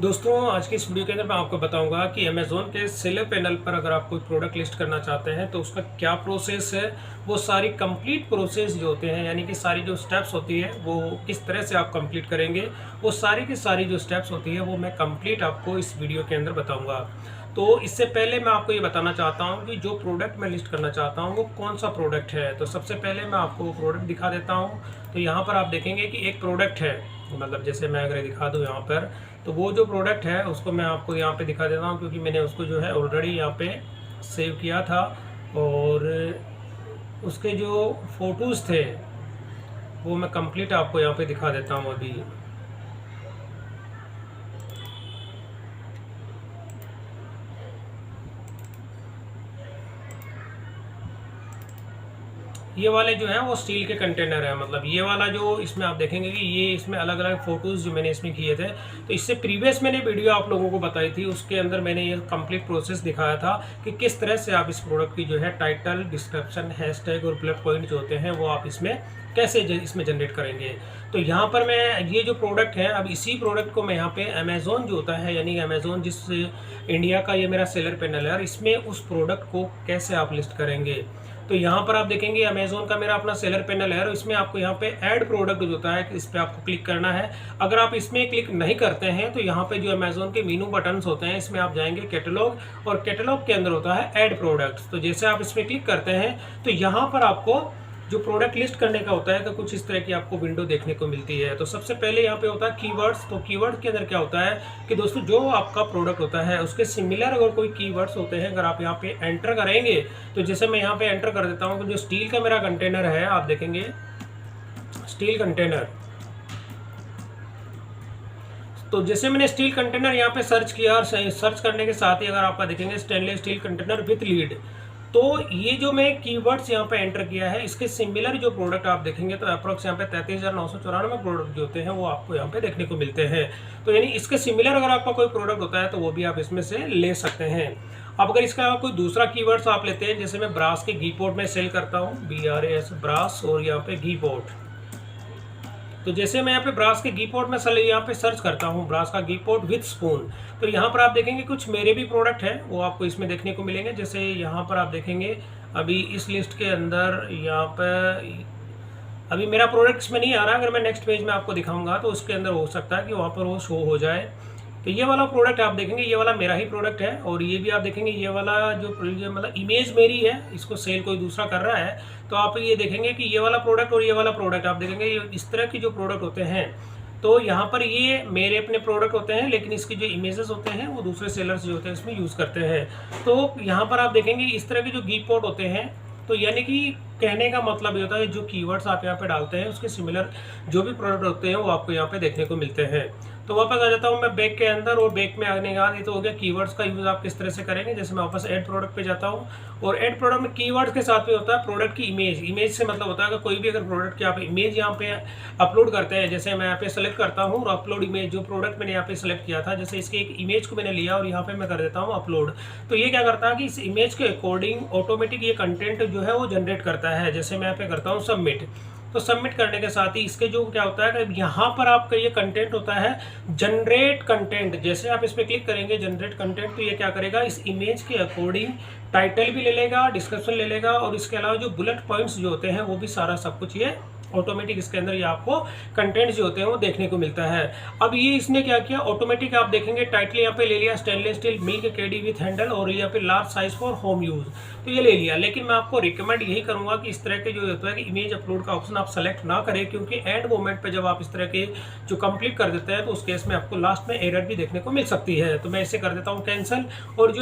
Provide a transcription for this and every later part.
दोस्तों आज की इस वीडियो के अंदर मैं आपको बताऊंगा कि अमेज़ोन के सेलर पैनल पर अगर आप कोई प्रोडक्ट लिस्ट करना चाहते हैं तो उसका क्या प्रोसेस है। वो सारी कंप्लीट प्रोसेस जो होते हैं यानी कि सारी जो स्टेप्स होती है वो किस तरह से आप कंप्लीट करेंगे, वो सारी की सारी जो स्टेप्स होती है वो मैं कंप्लीट आपको इस वीडियो के अंदर बताऊंगा। तो इससे पहले मैं आपको ये बताना चाहता हूँ कि जो प्रोडक्ट मैं लिस्ट करना चाहता हूँ वो कौन सा प्रोडक्ट है। तो सबसे पहले मैं आपको वो प्रोडक्ट दिखा देता हूँ। तो यहाँ पर आप देखेंगे कि एक प्रोडक्ट है, मतलब जैसे मैं अगर दिखा दूँ यहाँ पर, तो वो जो प्रोडक्ट है उसको मैं आपको यहाँ पे दिखा देता हूँ क्योंकि मैंने उसको जो है ऑलरेडी यहाँ पे सेव किया था। और उसके जो फ़ोटोज़ थे वो मैं कंप्लीट आपको यहाँ पे दिखा देता हूँ अभी। ये वाले जो हैं वो स्टील के कंटेनर है, मतलब ये वाला जो इसमें आप देखेंगे कि ये इसमें अलग अलग फ़ोटोज़ जो मैंने इसमें किए थे। तो इससे प्रीवियस मैंने वीडियो आप लोगों को बताई थी, उसके अंदर मैंने ये कंप्लीट प्रोसेस दिखाया था कि किस तरह से आप इस प्रोडक्ट की जो है टाइटल, डिस्क्रिप्शन, हैशटैग और बुलेट पॉइंट जो होते हैं वो आप इसमें कैसे इसमें जनरेट करेंगे। तो यहाँ पर मैं ये जो प्रोडक्ट है, अब इसी प्रोडक्ट को मैं यहाँ पे अमेज़ोन जो होता है यानी अमेज़ोन जिस इंडिया का ये मेरा सेलर पैनल है, और इसमें उस प्रोडक्ट को कैसे आप लिस्ट करेंगे। तो यहाँ पर आप देखेंगे अमेज़ोन का मेरा अपना सेलर पैनल है और इसमें आपको यहाँ पे ऐड प्रोडक्ट जो होता है इस पर आपको क्लिक करना है। अगर आप इसमें क्लिक नहीं करते हैं तो यहाँ पे जो अमेज़ोन के मीनू बटन्स होते हैं इसमें आप जाएंगे कैटलॉग, और कैटलॉग के अंदर होता है ऐड प्रोडक्ट्स। तो जैसे आप इस पर क्लिक करते हैं तो यहाँ पर आपको जो प्रोडक्ट लिस्ट करने का होता है तो कुछ इस तरह की आपको विंडो देखने को मिलती है। तो सबसे पहले यहाँ पे होता है कीवर्ड्स। तो कीवर्ड के अंदर क्या होता है कि दोस्तों जो आपका प्रोडक्ट होता है उसके सिमिलर अगर कोई कीवर्ड्स होते हैं, अगर आप यहाँ पे एंटर करेंगे तो जैसे मैं यहाँ पे एंटर कर देता हूँ तो जो स्टील का मेरा कंटेनर है आप देखेंगे स्टील कंटेनर। तो जैसे मैंने स्टील कंटेनर यहाँ पे सर्च किया और सर्च करने के साथ ही अगर आपका देखेंगे stainless steel container with lead, तो ये जो मैं कीवर्ड्स यहाँ पे एंटर किया है इसके सिमिलर जो प्रोडक्ट आप देखेंगे तो अप्रोक्स यहाँ पे 33,994 प्रोडक्ट जो होते हैं वो आपको यहाँ पे देखने को मिलते हैं। तो यानी इसके सिमिलर अगर आपका कोई प्रोडक्ट होता है तो वो भी आप इसमें से ले सकते हैं। अब अगर इसका कोई दूसरा कीवर्ड्स आप लेते हैं, जैसे मैं ब्रास के घी पोर्ट में सेल करता हूँ, BRAS ब्रास, और यहाँ पे घी पोर्ट। तो जैसे मैं यहाँ पे ब्रास के घी पोर्ट में यहाँ पे सर्च करता हूँ ब्रास का घी पोर्ट विथ स्पून, तो यहाँ पर आप देखेंगे कुछ मेरे भी प्रोडक्ट हैं वो आपको इसमें देखने को मिलेंगे। जैसे यहाँ पर आप देखेंगे अभी इस लिस्ट के अंदर यहाँ पर अभी मेरा प्रोडक्ट इसमें नहीं आ रहा, अगर मैं नेक्स्ट पेज में आपको दिखाऊंगा तो उसके अंदर हो सकता है कि वहाँ पर वो शो हो जाए। तो ये वाला प्रोडक्ट आप देखेंगे ये वाला मेरा ही प्रोडक्ट है, और ये भी आप देखेंगे ये वाला जो मतलब इमेज मेरी है, इसको सेल कोई दूसरा कर रहा है। तो आप ये देखेंगे कि ये वाला प्रोडक्ट और ये वाला प्रोडक्ट आप देखेंगे ये इस तरह के जो प्रोडक्ट होते हैं तो यहाँ पर ये मेरे अपने प्रोडक्ट होते हैं, लेकिन इसके जो इमेजेस होते हैं वो दूसरे सेलर्स जो होते हैं इसमें यूज़ करते हैं। तो यहाँ पर आप देखेंगे इस तरह के जो घी पोर्ट होते हैं, तो यानी कि कहने का मतलब ये होता है जो कीवर्ड्स आप यहाँ पे डालते हैं उसके सिमिलर जो भी प्रोडक्ट होते हैं वो आपको यहाँ पे देखने को मिलते हैं। तो वापस आ जाता हूँ मैं बैक के अंदर, और बैक में आने के बाद ये तो हो गया कीवर्ड्स का यूज़ आप किस तरह से करेंगे। जैसे मैं वापस ऐड प्रोडक्ट पे जाता हूँ, और ऐड प्रोडक्ट में कीवर्ड्स के साथ में होता है प्रोडक्ट की इमेज। इमेज से मतलब होता है कि कोई भी अगर प्रोडक्ट की आप इमेज यहाँ पे अपलोड करते हैं, जैसे मैं यहाँ पे सेलेक्ट करता हूँ और अपलोड इमेज, जो प्रोडक्ट मैंने यहाँ पे सेलेक्ट किया था, जैसे इसके एक इमेज को मैंने लिया और यहाँ पे मैं कर देता हूँ अपलोड, तो ये क्या करता है कि इस इमेज के अकॉर्डिंग ऑटोमेटिक ये कंटेंट जो है वो जनरेट करता है। जैसे मैं यहाँ पे करता हूँ सबमिट, तो सबमिट करने के साथ ही इसके जो क्या होता है कि यहाँ पर आपका ये कंटेंट होता है जनरेट कंटेंट। जैसे आप इस पर क्लिक करेंगे जनरेट कंटेंट, तो ये क्या करेगा इस इमेज के अकॉर्डिंग टाइटल भी ले लेगा, डिस्क्रिप्शन ले लेगा, और इसके अलावा जो बुलेट पॉइंट्स जो होते हैं वो भी सारा सब कुछ ये ऑटोमेटिक इसके अंदर ये आपको कंटेंट जो होते हैं वो देखने को मिलता है। अब ये इसने क्या किया ऑटोमेटिक आप देखेंगे टाइटल यहाँ पे ले लिया stainless steel milk KD with handle, और यहाँ पे large size for home use, तो ये ले लिया। लेकिन मैं आपको रिकमेंड यही करूंगा कि इस तरह के जो होता है कि इमेज अपलोड का ऑप्शन आप सेलेक्ट ना करें, क्योंकि एंड मोमेंट पे जब आप इस तरह के जो कंप्लीट कर देते हैं तो उस केस में आपको लास्ट में एरर भी देखने को मिल सकती है। तो मैं इसे कर देता हूँ कैंसिल। और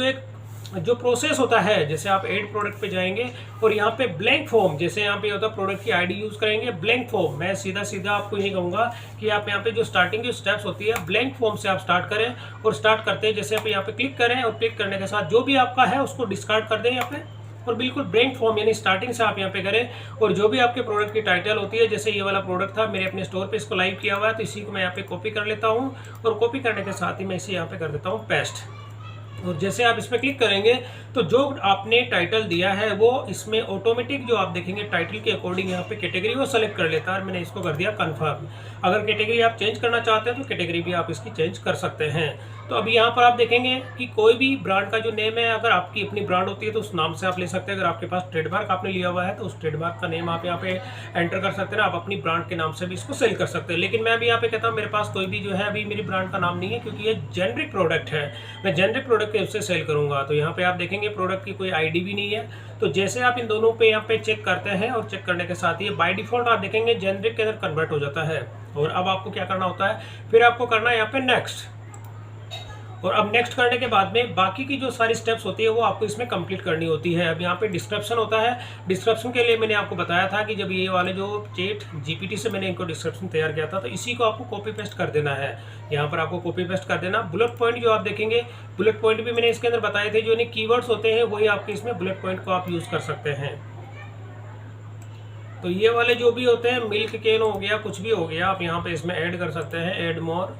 जो प्रोसेस होता है, जैसे आप ऐड प्रोडक्ट पे जाएंगे और यहाँ पे ब्लैंक फॉर्म, जैसे यहाँ पे होता है प्रोडक्ट की आईडी यूज करेंगे ब्लैंक फॉर्म, मैं सीधा सीधा आपको यही कहूँगा कि आप यहाँ पे जो स्टार्टिंग की स्टेप्स होती है ब्लैंक फॉर्म से आप स्टार्ट करें। और स्टार्ट करते हैं जैसे आप यहाँ पे क्लिक करें, और क्लिक करने के साथ जो भी आपका है उसको डिस्कार्ड कर दें यहाँ पे, और बिल्कुल ब्लैंक फॉर्म यानी स्टार्टिंग से आप यहाँ पे करें। और जो भी आपके प्रोडक्ट की टाइटल होती है, जैसे ये वाला प्रोडक्ट था मेरे अपने स्टोर पे इसको लाइव किया हुआ है, तो इसी को मैं यहाँ पे कॉपी कर लेता हूँ, और कॉपी करने के साथ ही मैं इसे यहाँ पे कर देता हूँ पेस्ट। और जैसे आप इस पर क्लिक करेंगे तो जो आपने टाइटल दिया है वो इसमें ऑटोमेटिक जो आप देखेंगे टाइटल के अकॉर्डिंग यहाँ पे कैटेगरी वो सेलेक्ट कर लेता है। और मैंने इसको कर दिया कंफर्म। अगर कैटेगरी आप चेंज करना चाहते हैं तो कैटेगरी भी आप इसकी चेंज कर सकते हैं। तो अभी यहाँ पर आप देखेंगे कि कोई भी ब्रांड का जो नेम है, अगर आपकी अपनी ब्रांड होती है तो उस नाम से आप ले सकते हैं। अगर आपके पास ट्रेडमार्क आपने लिया हुआ है तो उस ट्रेडमार्क का नेम आप यहाँ पे एंटर कर सकते हैं। आप अपनी ब्रांड के नाम से भी इसको सेल कर सकते हैं। लेकिन मैं अभी यहाँ पे कहता हूँ मेरे पास कोई भी जो है अभी मेरी ब्रांड का नाम नहीं है, क्योंकि ये जेनरिक प्रोडक्ट है। मैं जेनरिक प्रोडक्ट के उससे सेल करूंगा। तो यहाँ पे आप देखेंगे प्रोडक्ट की कोई आईडी भी नहीं है। तो जैसे आप इन दोनों पे यहाँ पे चेक करते हैं और चेक करने के साथ ही बाय डिफॉल्ट आप देखेंगे जेनरिक के अंदर कन्वर्ट हो जाता है। और अब आपको क्या करना होता है, फिर आपको करना है यहाँ पे नेक्स्ट। और अब नेक्स्ट करने के बाद में बाकी की जो सारी स्टेप्स होती है वो आपको इसमें कंप्लीट करनी होती है। अब यहाँ पे डिस्क्रिप्शन होता है। डिस्क्रिप्शन के लिए मैंने आपको बताया था कि जब ये वाले जो चैट जीपीटी से मैंने इनको डिस्क्रिप्शन तैयार किया था, तो इसी को आपको कॉपी पेस्ट कर देना है। यहाँ पर आपको कॉपी पेस्ट कर देना। बुलेट पॉइंट जो आप देखेंगे, बुलेट पॉइंट भी मैंने इसके अंदर बताए थे। जो नहीं कीवर्ड्स होते हैं वही आपके इसमें बुलेट पॉइंट को आप यूज़ कर सकते हैं। तो ये वाले जो भी होते हैं, मिल्क कैन हो गया, कुछ भी हो गया, आप यहाँ पे इसमें ऐड कर सकते हैं, ऐड मोर।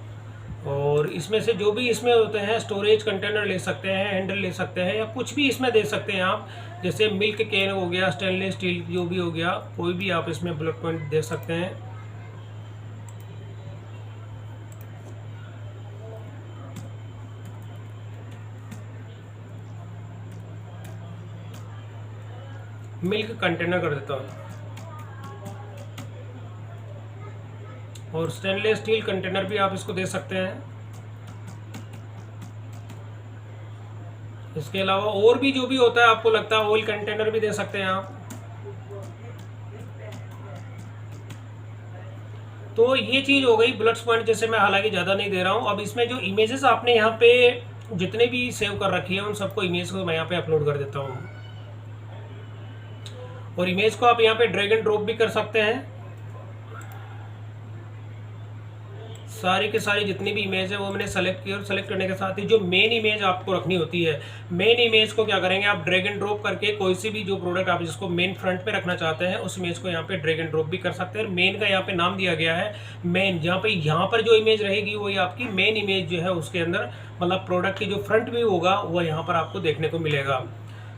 और इसमें से जो भी इसमें होते हैं, स्टोरेज कंटेनर ले सकते हैं, हैंडल ले सकते हैं, या कुछ भी इसमें दे सकते हैं आप। जैसे मिल्क कैन हो गया, स्टेनलेस स्टील जो भी हो गया, कोई भी आप इसमें बुलेट पॉइंट दे सकते हैं। मिल्क कंटेनर कर देता हूँ। और स्टेनलेस स्टील कंटेनर भी आप इसको दे सकते हैं। इसके अलावा और भी जो भी होता है, आपको लगता है ऑयल कंटेनर भी दे सकते हैं आप। तो ये चीज़ हो गई बुलेट्स पॉइंट, जैसे मैं हालांकि ज़्यादा नहीं दे रहा हूँ। अब इसमें जो इमेजेस आपने यहाँ पे जितने भी सेव कर रखी है उन सबको इमेज को मैं यहाँ पे अपलोड कर देता हूँ। और इमेज को आप यहाँ पे ड्रैग एंड ड्रॉप भी कर सकते हैं। सारी के सारी जितनी भी इमेज है वो मैंने सेलेक्ट की। और सेलेक्ट करने के साथ ही जो मेन इमेज आपको रखनी होती है, मेन इमेज को क्या करेंगे आप ड्रैग एंड ड्रॉप करके कोई सी भी जो प्रोडक्ट आप जिसको मेन फ्रंट पे रखना चाहते हैं उस इमेज को यहाँ पे ड्रैग एंड ड्रॉप भी कर सकते हैं। मेन का यहाँ पे नाम दिया गया है मेन। जहाँ पे यहाँ पर जो इमेज रहेगी वही आपकी मेन इमेज जो है उसके अंदर, मतलब प्रोडक्ट की जो फ्रंट व्यू होगा वो यहाँ पर आपको देखने को मिलेगा।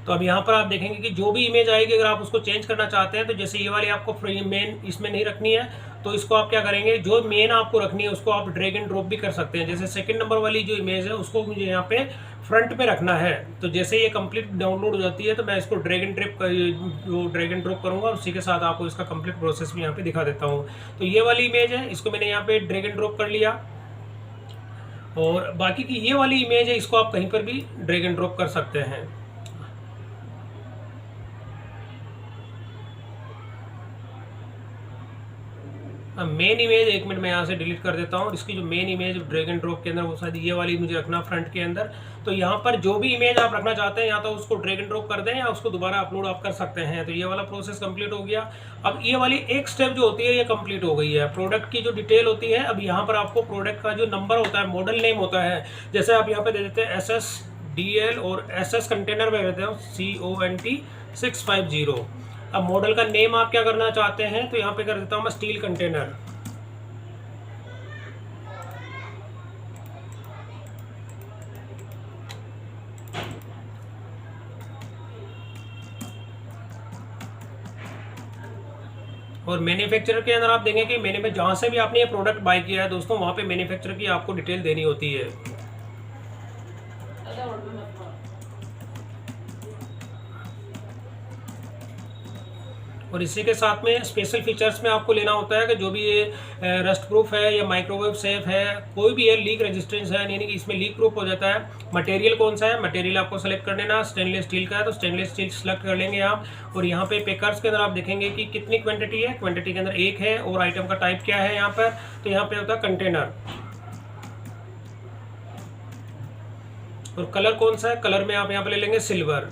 तो अब यहाँ पर आप देखेंगे कि जो भी इमेज आएगी अगर आप उसको चेंज करना चाहते हैं, तो जैसे ये वाली आपको मेन इसमें नहीं रखनी है तो इसको आप क्या करेंगे, जो मेन आपको रखनी है उसको आप ड्रैग एंड ड्रॉप भी कर सकते हैं। जैसे सेकंड नंबर वाली जो इमेज है उसको मुझे यहाँ पे फ्रंट पे रखना है। तो जैसे ये कंप्लीट डाउनलोड हो जाती है तो मैं इसको ड्रैग एंड ड्रॉप करूँगा। उसी के साथ आपको इसका कंप्लीट प्रोसेस भी यहाँ पे दिखा देता हूँ। तो ये वाली इमेज है, इसको मैंने यहाँ पे ड्रैग एंड ड्रॉप कर लिया। और बाकी की ये वाली इमेज है, इसको आप कहीं पर भी ड्रैग एंड ड्रॉप कर सकते हैं। मेन इमेज 1 मिनट में यहाँ से डिलीट कर देता हूँ। इसकी जो main image drag and drop के अंदर वो शायद ये वाली मुझे रखना फ्रंट के अंदर। तो यहाँ पर जो भी इमेज आप रखना चाहते हैं या तो उसको ड्रैग एंड ड्रॉप कर दें या उसको दोबारा अपलोड आप कर सकते हैं। तो ये वाला प्रोसेस कंप्लीट हो गया। अब ये वाली एक स्टेप जो होती है ये कंप्लीट हो गई है। प्रोडक्ट की जो डिटेल होती है, अब यहाँ पर आपको प्रोडक्ट का जो नंबर होता है, मॉडल नेम होता है, जैसे आप यहाँ पे दे देते हैं SSDL और SS कंटेनर में रहते हो CONT 650। अब मॉडल का नेम आप क्या करना चाहते हैं, तो यहाँ पे कर देता हूँ मैं स्टील कंटेनर। और मैन्युफैक्चरर के अंदर आप देखेंगे कि मैंने जहाँ से भी आपने ये प्रोडक्ट बाय किया है दोस्तों, वहाँ पे मैन्युफैक्चरर की आपको डिटेल देनी होती है। और इसी के साथ में स्पेशल फीचर्स में आपको लेना होता है कि जो भी ये रस्ट प्रूफ है या माइक्रोवेव सेफ है, कोई भी है, लीक रेजिस्टेंस है, यानी कि इसमें लीक प्रूफ हो जाता है। मटेरियल कौन सा है, मटेरियल आपको सेलेक्ट कर लेना। स्टेनलेस स्टील का है तो स्टेनलेस स्टील सेलेक्ट कर लेंगे आप। और यहाँ पे पैकर्स के अंदर आप देखेंगे कि कितनी क्वांटिटी है, क्वांटिटी के अंदर 1 है। और आइटम का टाइप क्या है यहाँ पर, तो यहाँ पे होता है कंटेनर। और कलर कौन सा है, कलर में आप यहाँ पे ले लेंगे सिल्वर।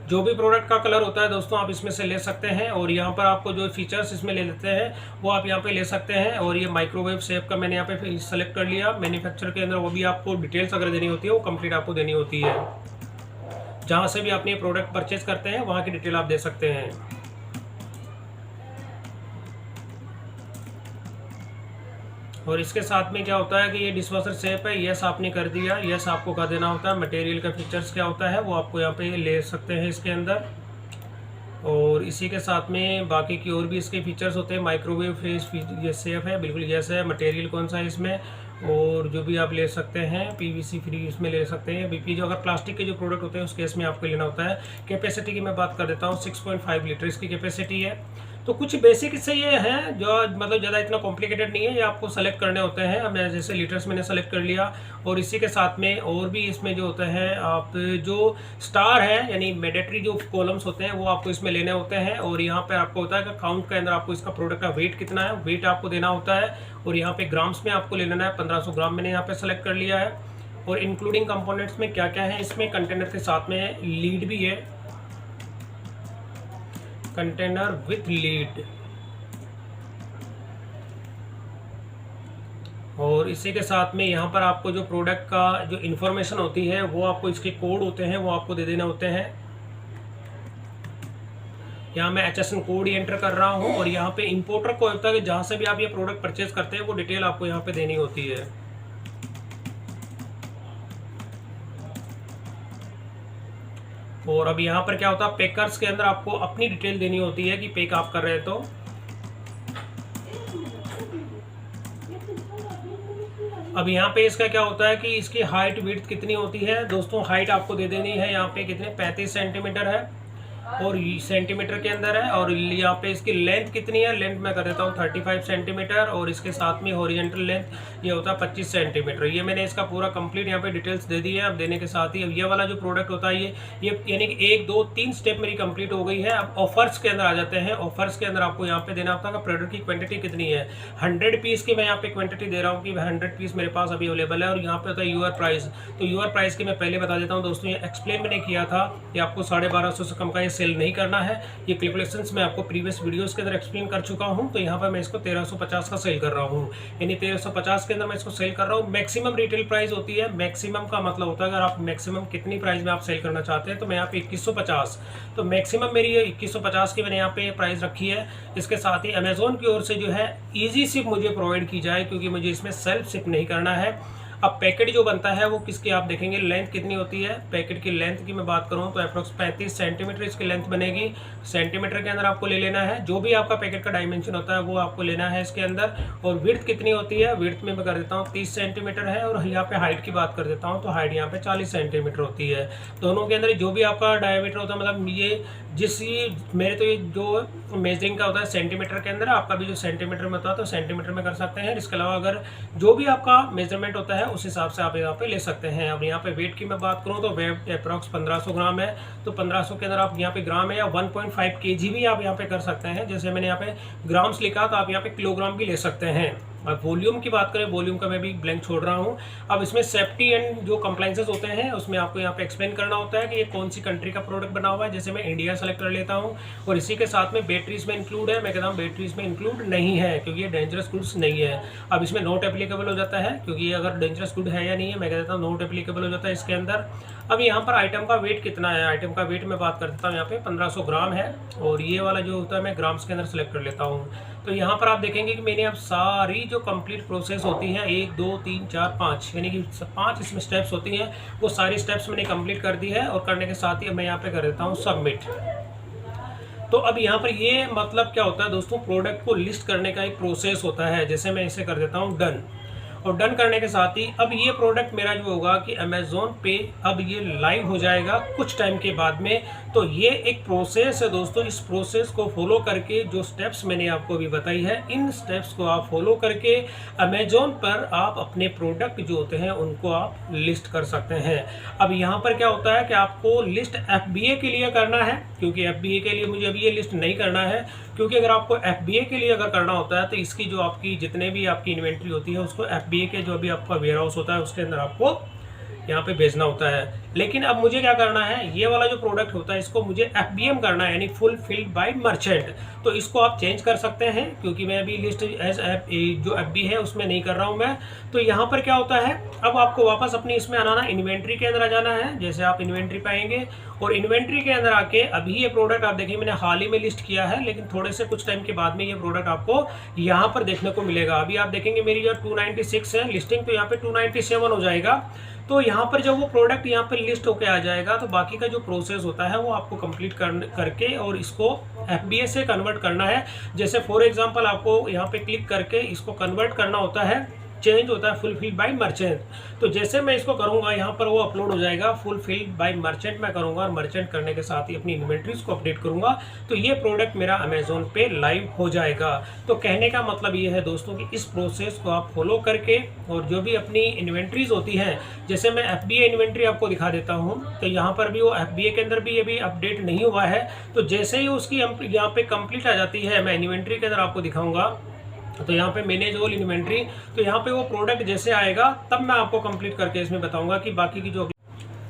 जो भी प्रोडक्ट का कलर होता है दोस्तों आप इसमें से ले सकते हैं। और यहाँ पर आपको जो फीचर्स इसमें ले लेते हैं वो आप यहाँ पे ले सकते हैं। और ये माइक्रोवेव शेप का मैंने यहाँ पे सेलेक्ट कर लिया। मैन्युफैक्चर के अंदर वो भी आपको डिटेल्स अगर देनी होती है वो कंप्लीट आपको देनी होती है। जहाँ से भी आपने ये प्रोडक्ट परचेज करते हैं वहाँ की डिटेल आप दे सकते हैं। और इसके साथ में क्या होता है कि ये डिशवॉशर सेफ है, यस आपने कर दिया, यस आपको कर देना होता है। मटेरियल का फीचर्स क्या होता है वो आपको यहाँ पे ले सकते हैं इसके अंदर। और इसी के साथ में बाकी की और भी इसके फीचर्स होते हैं। माइक्रोवेव फेस ये सेफ है, बिल्कुल यस है। मटेरियल कौन सा है इसमें, और जो भी आप ले सकते हैं पीवीसी फ्री इसमें ले सकते हैं। बीपी जो अगर प्लास्टिक के जो प्रोडक्ट होते हैं उस केस में आपको लेना होता है। कैपेसिटी की मैं बात कर देता हूँ, 6.5 लीटर इसकी कैपेसिटी है। तो कुछ बेसिक इससे ये हैं जो मतलब ज़्यादा इतना कॉम्प्लिकेटेड नहीं है, ये आपको सेलेक्ट करने होते हैं। अब मैं जैसे लीटर्स मैंने सेलेक्ट कर लिया, और इसी के साथ में और भी इसमें जो होता है आप जो स्टार है यानी मैंडेटरी जो कॉलम्स होते हैं वो आपको इसमें लेने होते हैं। और यहाँ पे आपको होता है कि काउंट के अंदर आपको इसका प्रोडक्ट का वेट कितना है, वेट आपको देना होता है। और यहाँ पे ग्राम्स में आपको ले लेना है, 1500 ग्राम मैंने यहाँ पे सेलेक्ट कर लिया है। और इंक्लूडिंग कंपोनेंट्स में क्या क्या है, इसमें कंटेनर के साथ में लीड भी है, कंटेनर विथ लीड। और इसी के साथ में यहाँ पर आपको जो प्रोडक्ट का जो इन्फॉर्मेशन होती है वो आपको इसके कोड होते हैं वो आपको दे देने होते हैं। यहाँ मैं HSN कोड ही एंटर कर रहा हूँ। और यहाँ पे इंपोर्टर को होता है कि जहाँ से भी आप ये प्रोडक्ट परचेज करते हैं वो डिटेल आपको यहाँ पे देनी होती है। और अब यहाँ पर क्या होता है, पैकर्स के अंदर आपको अपनी डिटेल देनी होती है कि पैक आप कर रहे हैं तो। अब यहाँ पे इसका क्या होता है कि इसकी हाइट विड्थ कितनी होती है दोस्तों। हाइट आपको दे देनी है यहाँ पे कितने 35 सेंटीमीटर है और सेंटीमीटर के अंदर है। और यहाँ पे इसकी लेंथ कितनी है, लेंथ मैं कर देता हूँ 35 सेंटीमीटर। और इसके साथ में हॉरिजॉन्टल लेंथ ये होता है 25 सेंटीमीटर। ये मैंने इसका पूरा कंप्लीट यहाँ पे डिटेल्स दे दी है। अब देने के साथ ही अब ये वाला जो प्रोडक्ट होता है ये यानी कि 1 2 3 स्टेप मेरी कंप्लीट हो गई है। अब ऑफर्स के अंदर आ जाते हैं। ऑफर्स के अंदर आपको यहाँ पे देना होता है प्रोडक्ट की क्वांटिटी कितनी है। 100 पीस की मैं यहाँ पे क्वांटिटी दे रहा हूँ कि 100 पीस मेरे पास अभी अवेलेबल है। और यहाँ पे होता है यूआर प्राइस। तो यूआर प्राइस की मैं पहले बता देता हूँ दोस्तों, ये एक्सप्लेन मैंने किया था कि आपको 1250 से कम का ये सेल नहीं करना है। ये कैलकुलेशंस मैं आपको प्रीवियस वीडियोस के अंदर एक्सप्लेन कर चुका हूं। तो यहाँ पर मैं इसको 1350 का सेल कर रहा हूं, यानी 1350 के अंदर मैं इसको सेल कर रहा हूं। मैक्सिमम रिटेल प्राइस होती है, मैक्सिमम का मतलब होता है अगर आप मैक्सिमम कितनी प्राइस में आप सेल करना चाहते हैं। तो मैं यहाँ पे 2150, तो मैक्सिमम मेरी ये 2150 की मैंने यहाँ पे प्राइस रखी है। इसके साथ ही अमेजोन की ओर से जो है ईजी शिप मुझे प्रोवाइड की जाए, क्योंकि मुझे इसमें सेल्फ शिप नहीं करना है। अब पैकेट जो बनता है वो किसकी आप देखेंगे, लेंथ कितनी होती है। पैकेट की लेंथ की मैं बात करूं तो अप्रोक्स 35 सेंटीमीटर इसकी लेंथ बनेगी। सेंटीमीटर के अंदर आपको ले लेना है, जो भी आपका पैकेट का डायमेंशन होता है वो आपको लेना है इसके अंदर। और विड्थ कितनी होती है, विड्थ में मैं कर देता हूँ 30 सेंटीमीटर है। और यहाँ पे हाइट की बात कर देता हूँ तो हाइट यहाँ पे 40 सेंटीमीटर होती है। दोनों के अंदर जो भी आपका डायमीटर होता है, मतलब ये मेरे तो ये जो मेजरिंग का होता है सेंटीमीटर के अंदर, आपका भी जो सेंटीमीटर में होता है तो सेंटीमीटर में कर सकते हैं। इसके अलावा अगर जो भी आपका मेजरमेंट होता है उस हिसाब से आप यहाँ पे ले सकते हैं। अब यहाँ पे वेट की मैं बात करूँ तो वेट अप्रॉक्स 1500 ग्राम है। तो 1500 के अंदर आप यहाँ पे ग्राम है या 1.5 kg भी आप यहाँ पे कर सकते हैं। जैसे मैंने यहाँ पे ग्राम्स लिखा तो आप यहाँ पे किलोग्राम भी ले सकते हैं। अब वॉल्यूम की बात करें, वॉल्यूम का मैं भी ब्लैंक छोड़ रहा हूँ। अब इसमें सेफ्टी एंड जो कंप्लाइंसेस होते हैं उसमें आपको यहाँ पे एक्सप्लेन करना होता है कि ये कौन सी कंट्री का प्रोडक्ट बना हुआ है। जैसे मैं इंडिया सेलेक्ट कर लेता हूँ। और इसी के साथ में बैटरीज में इंक्लूड है, मैं कहता हूँ बैटरीज में इंक्लूड नहीं है क्योंकि ये डेंजरस गुड्स नहीं है। अब इसमें नॉट एप्लीकेबल हो जाता है, क्योंकि ये अगर डेंजरस गुड है या नहीं है मैं कह देता हूँ नॉट एप्लीकेबल हो जाता है इसके अंदर। अब यहाँ पर आइटम का वेट कितना है, आइटम का वेट मैं बात कर देता हूँ यहाँ पे 1500 ग्राम है। और ये वाला जो होता है मैं ग्राम्स के अंदर सेलेक्ट कर लेता हूँ। तो यहाँ पर आप देखेंगे कि मैंने अब सारी जो कंप्लीट प्रोसेस होती है 1 2 3 4 5 यानी कि 5 इसमें स्टेप्स होती हैं, वो सारी स्टेप्स मैंने कंप्लीट कर दी है। और करने के साथ ही मैं यहाँ पे कर देता हूँ सबमिट। तो अब यहाँ पर ये मतलब क्या होता है दोस्तों, प्रोडक्ट को लिस्ट करने का एक प्रोसेस होता है। जैसे मैं इसे कर देता हूँ डन। और डन करने के साथ ही अब ये प्रोडक्ट मेरा जो होगा कि अमेज़ॉन पे अब ये लाइव हो जाएगा कुछ टाइम के बाद में। तो ये एक प्रोसेस है दोस्तों, इस प्रोसेस को फॉलो करके जो स्टेप्स मैंने आपको अभी बताई है, इन स्टेप्स को आप फॉलो करके अमेज़ॉन पर आप अपने प्रोडक्ट जो होते हैं उनको आप लिस्ट कर सकते हैं। अब यहाँ पर क्या होता है कि आपको लिस्ट FBA के लिए करना है, क्योंकि FBA के लिए मुझे अभी ये लिस्ट नहीं करना है। क्योंकि अगर आपको FBA के लिए अगर करना होता है तो इसकी जो आपकी जितने भी आपकी इन्वेंट्री होती है उसको FBA के जो अभी आपका वेयर हाउस होता है उसके अंदर आपको यहाँ पे भेजना होता है। लेकिन अब मुझे क्या करना है, ये वाला जो प्रोडक्ट होता है इसको मुझे FBM करना है, यानी फुलफिल्ड बाय मर्चेंट। तो इसको आप चेंज कर सकते हैं, क्योंकि मैं अभी लिस्ट एज जो FB है उसमें नहीं कर रहा हूँ मैं। तो यहाँ पर क्या होता है, अब आपको वापस अपनी इसमें आना, इन्वेंट्री के अंदर आ जाना है। जैसे आप इन्वेंट्री पाएंगे और इन्वेंट्री के अंदर आके अभी ये प्रोडक्ट आप देखिए मैंने हाल ही में लिस्ट किया है, लेकिन थोड़े से कुछ टाइम के बाद में ये प्रोडक्ट आपको यहाँ पर देखने को मिलेगा। अभी आप देखेंगे मेरी जो 296 है लिस्टिंग, तो यहाँ पे 297 हो जाएगा। तो यहाँ पर जब वो प्रोडक्ट यहाँ पर लिस्ट होके आ जाएगा तो बाकी का जो प्रोसेस होता है वो आपको कंप्लीट करके और इसको FBA से कन्वर्ट करना है। जैसे फॉर एग्जांपल आपको यहाँ पे क्लिक करके इसको कन्वर्ट करना होता है, चेंज होता है फुलफिल्ड बाय मर्चेंट। तो जैसे मैं इसको करूंगा यहाँ पर वो अपलोड हो जाएगा, फुलफिल्ड बाय मर्चेंट मैं करूंगा और मर्चेंट करने के साथ ही अपनी इन्वेंट्रीज को अपडेट करूंगा, तो ये प्रोडक्ट मेरा अमेजोन पे लाइव हो जाएगा। तो कहने का मतलब ये है दोस्तों कि इस प्रोसेस को आप फॉलो करके और जो भी अपनी इन्वेंट्रीज होती हैं, जैसे मैं FBA इन्वेंट्री आपको दिखा देता हूँ, तो यहाँ पर भी वो FBA के अंदर भी ये भी अपडेट नहीं हुआ है। तो जैसे ही उसकी यहाँ पे कंप्लीट आ जाती है, मैं इन्वेंट्री के अंदर आपको दिखाऊंगा, तो यहाँ पे मैनेज ऑल इन्वेंट्री, तो यहाँ पे वो प्रोडक्ट जैसे आएगा तब मैं आपको कंप्लीट करके इसमें बताऊंगा कि बाकी की जो।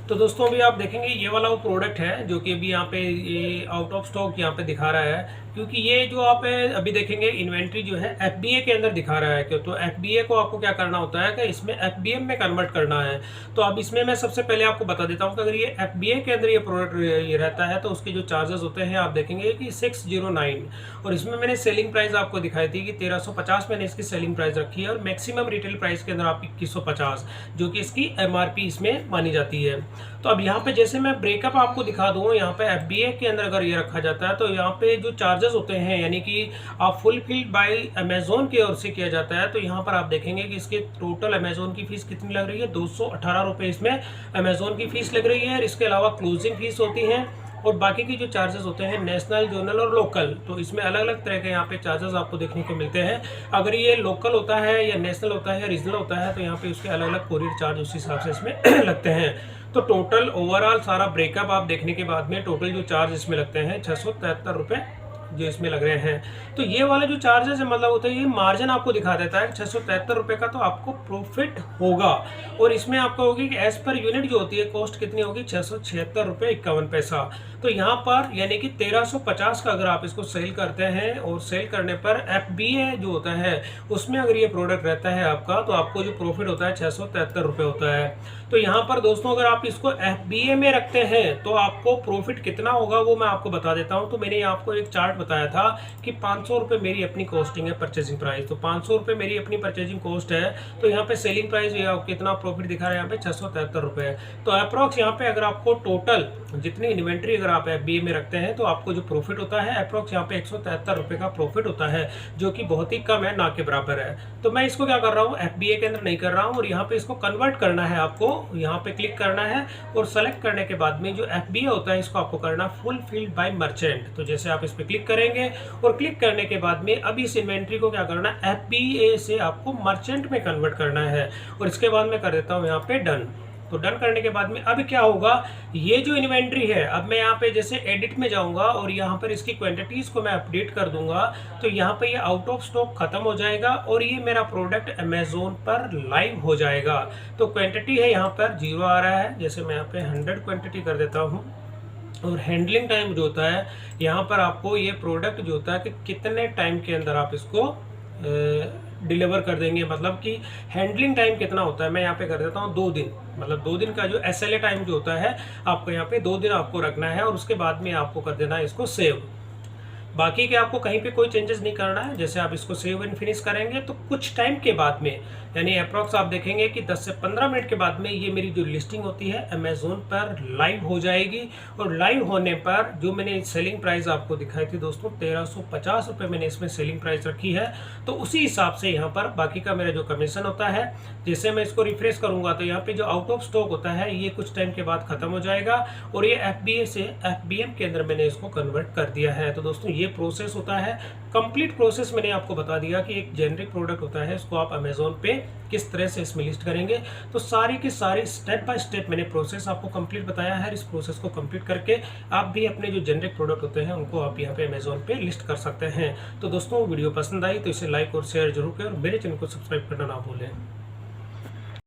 तो दोस्तों अभी आप देखेंगे ये वाला वो प्रोडक्ट है जो कि अभी यहाँ पे ये आउट ऑफ स्टॉक यहाँ पे दिखा रहा है, क्योंकि ये जो आप अभी देखेंगे इन्वेंट्री जो है FBA के अंदर दिखा रहा है। क्यों, तो FBA को आपको क्या करना होता है कि इसमें FBM में कन्वर्ट करना है। तो अब इसमें मैं सबसे पहले आपको बता देता हूँ कि अगर ये FBA के अंदर ये प्रोडक्ट ये रहता है तो उसके जो चार्जेस होते हैं आप देखेंगे कि 609, और इसमें मैंने सेलिंग प्राइस आपको दिखाई थी कि 1350 मैंने इसकी सेलिंग प्राइस रखी है, और मैक्सिमम रिटेल प्राइस के अंदर आप 2150 जो कि इसकी MRP इसमें मानी जाती है। तो अब यहाँ पे जैसे मैं ब्रेकअप आपको दिखा दूँ, यहाँ पे FBA के अंदर अगर ये रखा जाता है तो यहाँ पे जो चार्जेस होते हैं, यानी कि आप फुलफिल्ड बाय अमेजोन की ओर से किया जाता है, तो यहाँ पर आप देखेंगे कि इसके टोटल अमेजोन की फीस कितनी लग रही है, 218 रुपये इसमें अमेजोन की फीस लग रही है। इसके अलावा क्लोजिंग फीस होती है और बाकी की जो चार्जेस होते हैं नेशनल, जोनल और लोकल, तो इसमें अलग अलग तरह के यहाँ पे चार्जेस आपको देखने को मिलते हैं। अगर ये लोकल होता है या नेशनल होता है या रीजनल होता है तो यहाँ पे उसके अलग अलग कोरियर चार्ज उस हिसाब से इसमें लगते हैं। तो टोटल ओवरऑल सारा ब्रेकअप आप देखने के बाद में टोटल जो चार्ज इसमें लगते हैं 673 रुपये जो इसमें लग रहे हैं। तो ये वाला जो चार्जेस है मतलब होता है ये मार्जिन आपको दिखा देता है 673 रुपये का, तो आपको प्रॉफिट होगा। और इसमें आपको होगी कि एज पर यूनिट जो होती है कॉस्ट कितनी होगी, 676 रुपये 51 पैसा। तो यहाँ पर यानी कि 1350 का अगर आप इसको सेल करते हैं और सेल करने पर FBA जो होता है उसमें अगर ये प्रोडक्ट रहता है आपका, तो आपको जो प्रॉफिट होता है 673 रुपये होता है। तो यहाँ पर दोस्तों अगर आप इसको FBA में रखते हैं तो आपको प्रॉफिट कितना होगा वो मैं आपको बता देता हूँ। तो मैंने आपको एक चार्ट बताया था कि 500 रुपये मेरी अपनी कॉस्टिंग है, परचेजिंग प्राइस, तो 500 रुपये मेरी अपनी परचेजिंग कॉस्ट है। तो यहाँ पे सेलिंग प्राइस कितना प्रॉफिट दिखा रहा है यहाँ पे 673 रुपये। तो अप्रॉक्स यहाँ पे अगर आपको टोटल जितनी इन्वेंट्री अगर आप FBA में रखते हैं तो आपको जो प्रॉफिट होता है अप्रॉक्स यहाँ पे 173 रुपये का प्रॉफिट होता है, जो कि बहुत ही कम है, ना के बराबर है। तो मैं इसको क्या कर रहा हूँ FBA के अंदर नहीं कर रहा हूँ, और यहाँ पे इसको कन्वर्ट करना है। आपको यहाँ पे क्लिक करना है और सेलेक्ट करने के बाद में जो FBA होता है इसको आपको करना फुलफिल्ड बाय मर्चेंट। तो जैसे आप इस पर क्लिक करेंगे और क्लिक करने के बाद में अब इस इन्वेंट्री को क्या करना है, FBA से आपको मर्चेंट में कन्वर्ट करना है। और इसके बाद मैं कर देता हूँ यहाँ पे डन। तो डन करने के बाद में अब क्या होगा, ये जो इन्वेंट्री है अब मैं यहाँ पे जैसे एडिट में जाऊंगा और यहाँ पर इसकी क्वांटिटीज को मैं अपडेट कर दूंगा, तो यहाँ पे ये आउट ऑफ स्टॉक खत्म हो जाएगा और ये मेरा प्रोडक्ट अमेजोन पर लाइव हो जाएगा। तो क्वांटिटी है यहाँ पर 0 आ रहा है, जैसे मैं यहाँ पे 100 क्वांटिटी कर देता हूँ। और हैंडलिंग टाइम जो होता है यहाँ पर आपको ये प्रोडक्ट जो होता है कि कितने टाइम के अंदर आप इसको डिलीवर कर देंगे, मतलब कि हैंडलिंग टाइम कितना होता है, मैं यहाँ पे कर देता हूँ 2 दिन। मतलब 2 दिन का जो SLA टाइम जो होता है आपको यहाँ पे 2 दिन आपको रखना है और उसके बाद में आपको कर देना है इसको सेव। बाकी के आपको कहीं पे कोई चेंजेस नहीं करना है। जैसे आप इसको सेव एंड फिनिश करेंगे तो कुछ टाइम के बाद में यानी अप्रॉक्स आप देखेंगे कि 10 से 15 मिनट के बाद में ये मेरी जो लिस्टिंग होती है अमेजोन पर लाइव हो जाएगी। और लाइव होने पर जो मैंने सेलिंग प्राइस आपको दिखाई थी दोस्तों 1350 रुपये मैंने इसमें सेलिंग प्राइस रखी है, तो उसी हिसाब से यहाँ पर बाकी का मेरा जो कमीशन होता है, जैसे मैं इसको रिफ्रेश करूँगा तो यहाँ पे जो आउट ऑफ स्टॉक होता है ये कुछ टाइम के बाद खत्म हो जाएगा और ये FBA से FBM के अंदर मैंने इसको कन्वर्ट कर दिया है। तो दोस्तों ये प्रोसेस होता है, कंप्लीट प्रोसेस मैंने आपको बता दिया कि एक जेनरिक प्रोडक्ट होता है, इसको आप अमेजोन पे किस तरह से इसमें लिस्ट करेंगे। तो सारी की सारी स्टेप बाय स्टेप मैंने प्रोसेस आपको कंप्लीट बताया है। इस प्रोसेस को कंप्लीट करके आप भी अपने जो जेनरिक प्रोडक्ट होते हैं उनको आप यहाँ पे अमेजोन पे लिस्ट कर सकते हैं। तो दोस्तों वीडियो पसंद आई तो इसे लाइक और शेयर जरूर करें और मेरे चैनल को सब्सक्राइब करना ना भूलें।